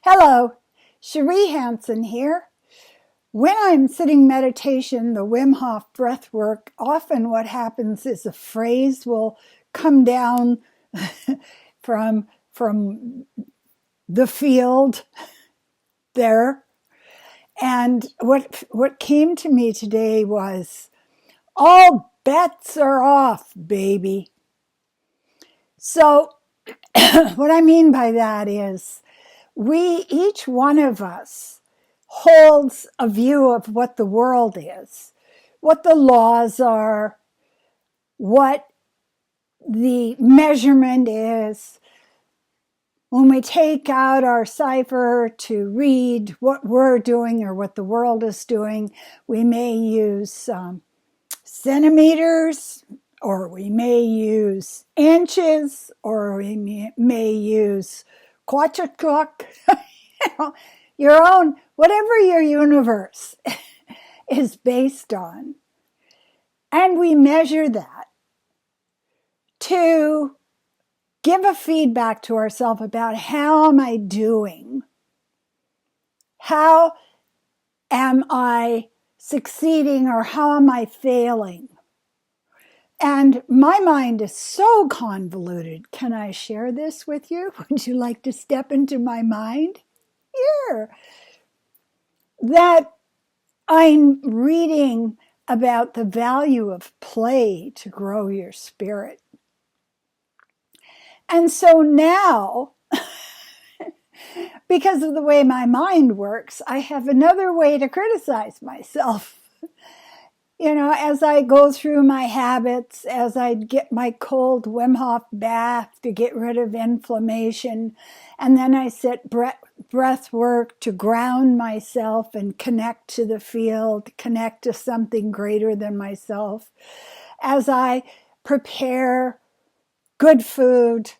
Hello, Cherie Hanson here. When I'm sitting meditation, the Wim Hof breath work, often what happens is a phrase will come down from the field there. And what came to me today was, all bets are off, baby. So what I mean by that is, each one of us holds a view of what the world is, what the laws are, what the measurement is. When we take out our cipher to read what we're doing or what the world is doing, we may use centimeters, or we may use inches, or we may use Quetzalcoatl, your own, whatever your universe is based on. And we measure that to give a feedback to ourselves about how am I doing? How am I succeeding, or how am I failing? And my mind is so convoluted. Can I share this with you? Would you like to step into my mind? Here. That I'm reading about the value of play to grow your spirit. And so now, because of the way my mind works, I have another way to criticize myself. You know, as I go through my habits, as I get my cold Wim Hof bath to get rid of inflammation, and then I sit breath work to ground myself and connect to the field, connect to something greater than myself, as I prepare good food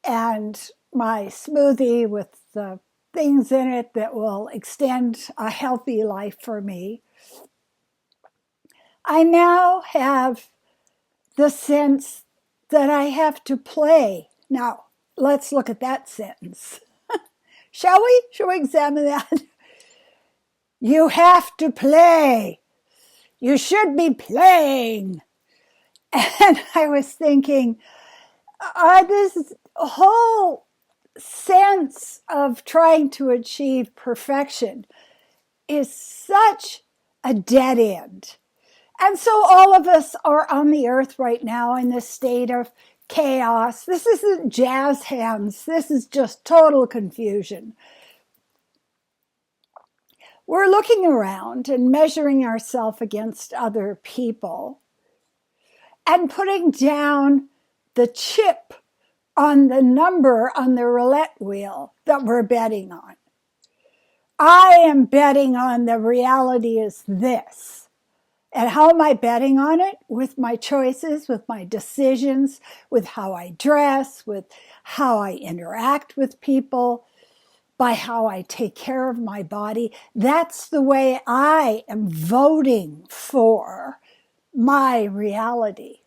and my smoothie with the things in it that will extend a healthy life for me, I now have the sense that I have to play. Now, let's look at that sentence. Shall we? Shall we examine that? You have to play. You should be playing. And I was thinking, this whole sense of trying to achieve perfection is such a dead end. And so all of us are on the earth right now in this state of chaos. This isn't jazz hands. This is just total confusion. We're looking around and measuring ourselves against other people and putting down the chip on the number on the roulette wheel that we're betting on. I am betting on the reality is this. And how am I betting on it? With my choices, with my decisions, with how I dress, with how I interact with people, by how I take care of my body. That's the way I am voting for my reality.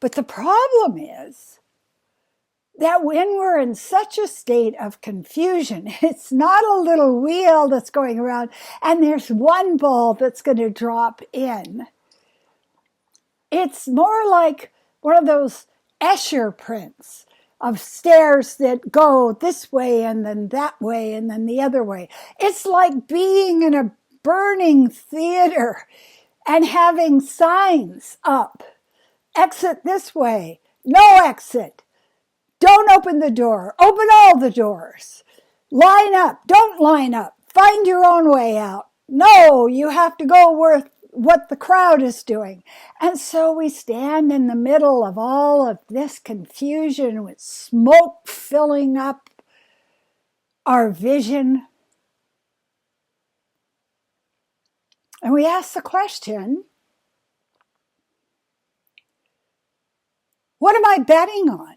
But the problem is that when we're in such a state of confusion, it's not a little wheel that's going around and there's one ball that's going to drop in. It's more like one of those Escher prints of stairs that go this way and then that way and then the other way. It's like being in a burning theater and having signs up. Exit this way. No exit. Don't open the door. Open all the doors. Line up. Don't line up. Find your own way out. No, you have to go with what the crowd is doing. And so we stand in the middle of all of this confusion with smoke filling up our vision. And we ask the question, what am I betting on?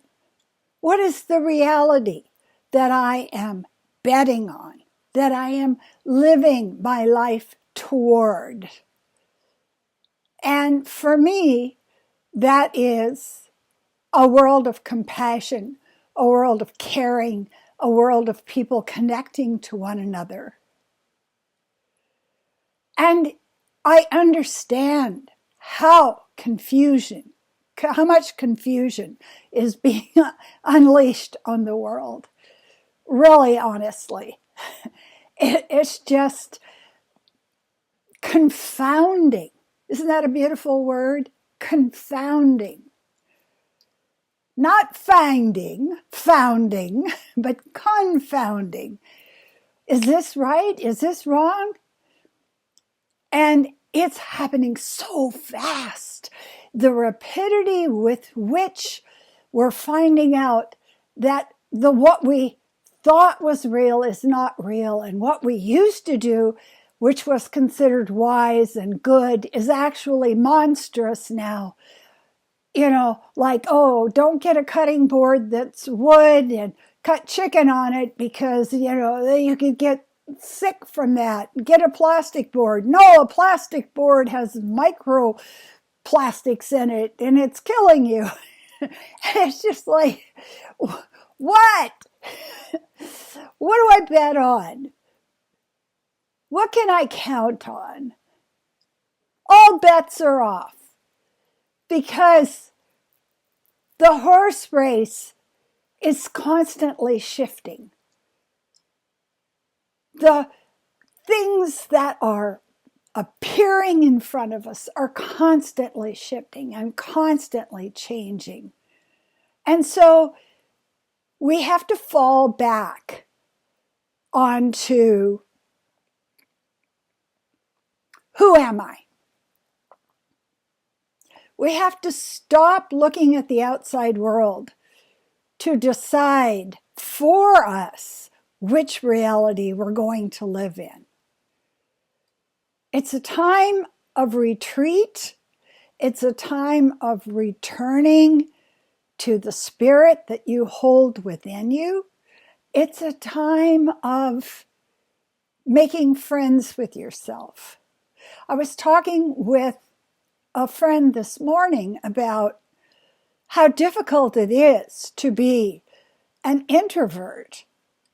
What is the reality that I am betting on, that I am living my life toward? And for me, that is a world of compassion, a world of caring, a world of people connecting to one another. And I understand how much confusion is being unleashed on the world. Really, honestly. It's just confounding. Isn't that a beautiful word? Confounding. Not founding, but confounding. Is this right? Is this wrong? And it's happening so fast. The rapidity with which we're finding out that what we thought was real is not real, and what we used to do, which was considered wise and good, is actually monstrous now. Like, oh, don't get a cutting board that's wood and cut chicken on it because, you could get sick from that. Get a plastic board. No, a plastic board has microplastics in it and it's killing you. It's just like, what? What do I bet on? What can I count on? All bets are off because the horse race is constantly shifting. The things that are appearing in front of us are constantly shifting and constantly changing. And so we have to fall back onto, who am I? We have to stop looking at the outside world to decide for us which reality we're going to live in. It's a time of retreat. It's a time of returning to the spirit that you hold within you. It's a time of making friends with yourself. I was talking with a friend this morning about how difficult it is to be an introvert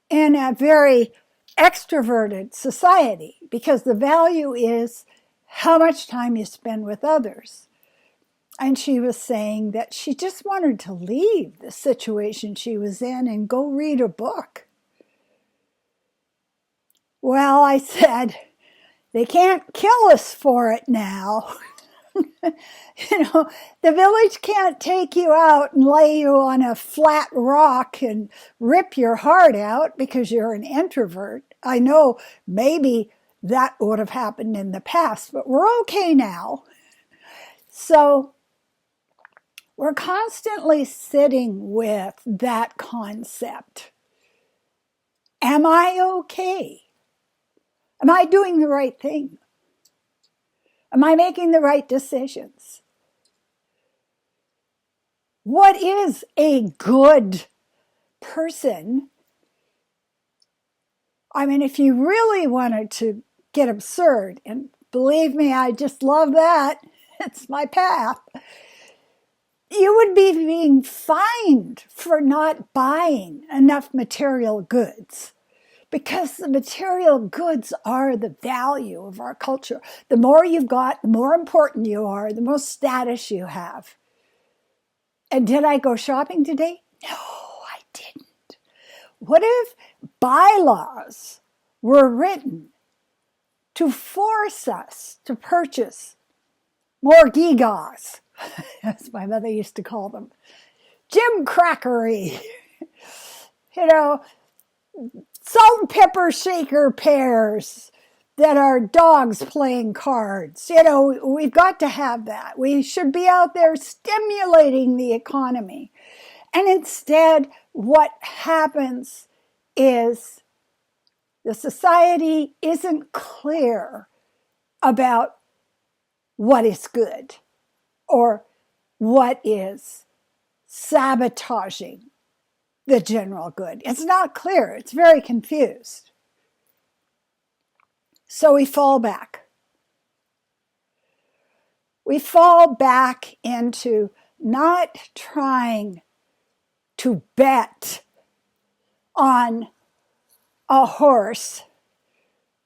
in a very extroverted society, because the value is how much time you spend with others. And she was saying that she just wanted to leave the situation she was in and go read a book. Well, I said, they can't kill us for it now. The village can't take you out and lay you on a flat rock and rip your heart out because you're an introvert. I know maybe that would have happened in the past, but we're okay now. So we're constantly sitting with that concept. Am I okay? Am I doing the right thing? Am I making the right decisions? What is a good person? I mean, if you really wanted to get absurd, and believe me, I just love that. It's my path. You would be being fined for not buying enough material goods, because the material goods are the value of our culture. The more you've got, the more important you are, the most status you have. And did I go shopping today? No, I didn't. What if bylaws were written to force us to purchase more gigas, as my mother used to call them, gimcrackery, salt and pepper shaker pears that are dogs playing cards. We've got to have that. We should be out there stimulating the economy. And instead, what happens is the society isn't clear about what is good or what is sabotaging the general good. It's not clear. It's very confused. So we fall back. We fall back into not trying to bet on a horse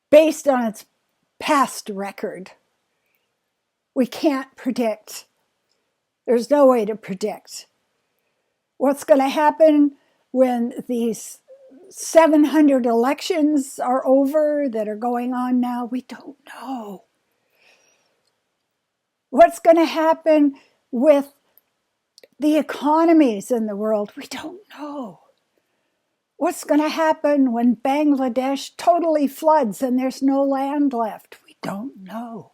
based on its past record. We can't predict. There's no way to predict what's going to happen when these 700 elections are over that are going on now. We don't know. What's going to happen with the economies in the world? We don't know. What's going to happen when Bangladesh totally floods and there's no land left? We don't know.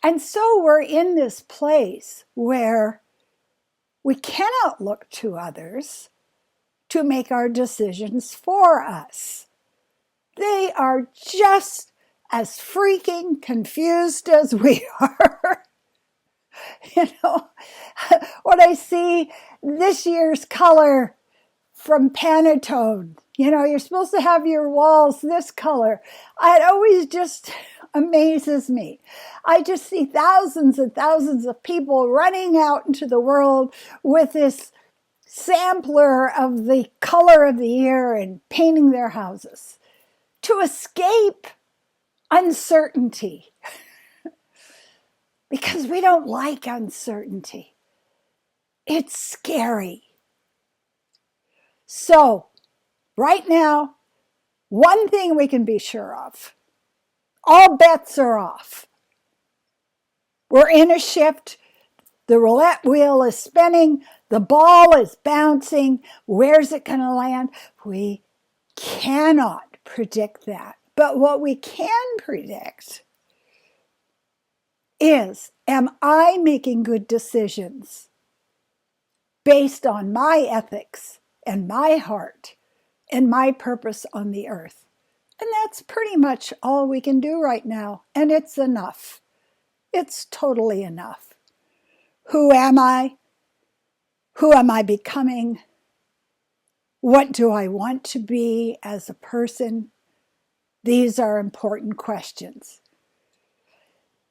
And so we're in this place where we cannot look to others to make our decisions for us. They are just as freaking confused as we are. You know, when I see this year's color from Pantone, you know, you're supposed to have your walls this color. It always just amazes me. I just see thousands and thousands of people running out into the world with this sampler of the color of the year and painting their houses to escape uncertainty. Because we don't like uncertainty. It's scary. So, right now, one thing we can be sure of, all bets are off. We're in a shift. The roulette wheel is spinning. The ball is bouncing. Where's it going to land? We cannot predict that. But what we can predict is, am I making good decisions based on my ethics and my heart and my purpose on the earth? And that's pretty much all we can do right now. And it's enough. It's totally enough. Who am I? Who am I becoming? What do I want to be as a person? These are important questions.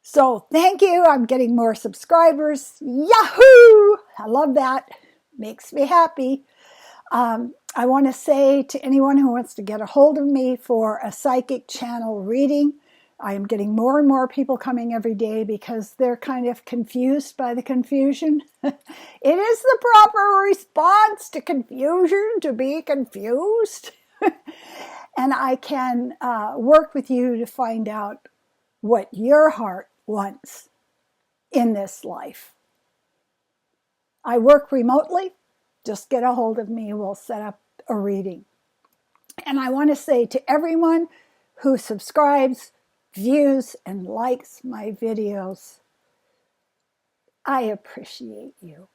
So thank you. I'm getting more subscribers. Yahoo! I love that. Makes me happy. I want to say to anyone who wants to get a hold of me for a psychic channel reading, I am getting more and more people coming every day because they're kind of confused by the confusion. It is the proper response to confusion to be confused. And I can work with you to find out what your heart wants in this life. I work remotely. Just get a hold of me. We'll set up a reading. And I want to say to everyone who subscribes, views, and likes my videos, I appreciate you.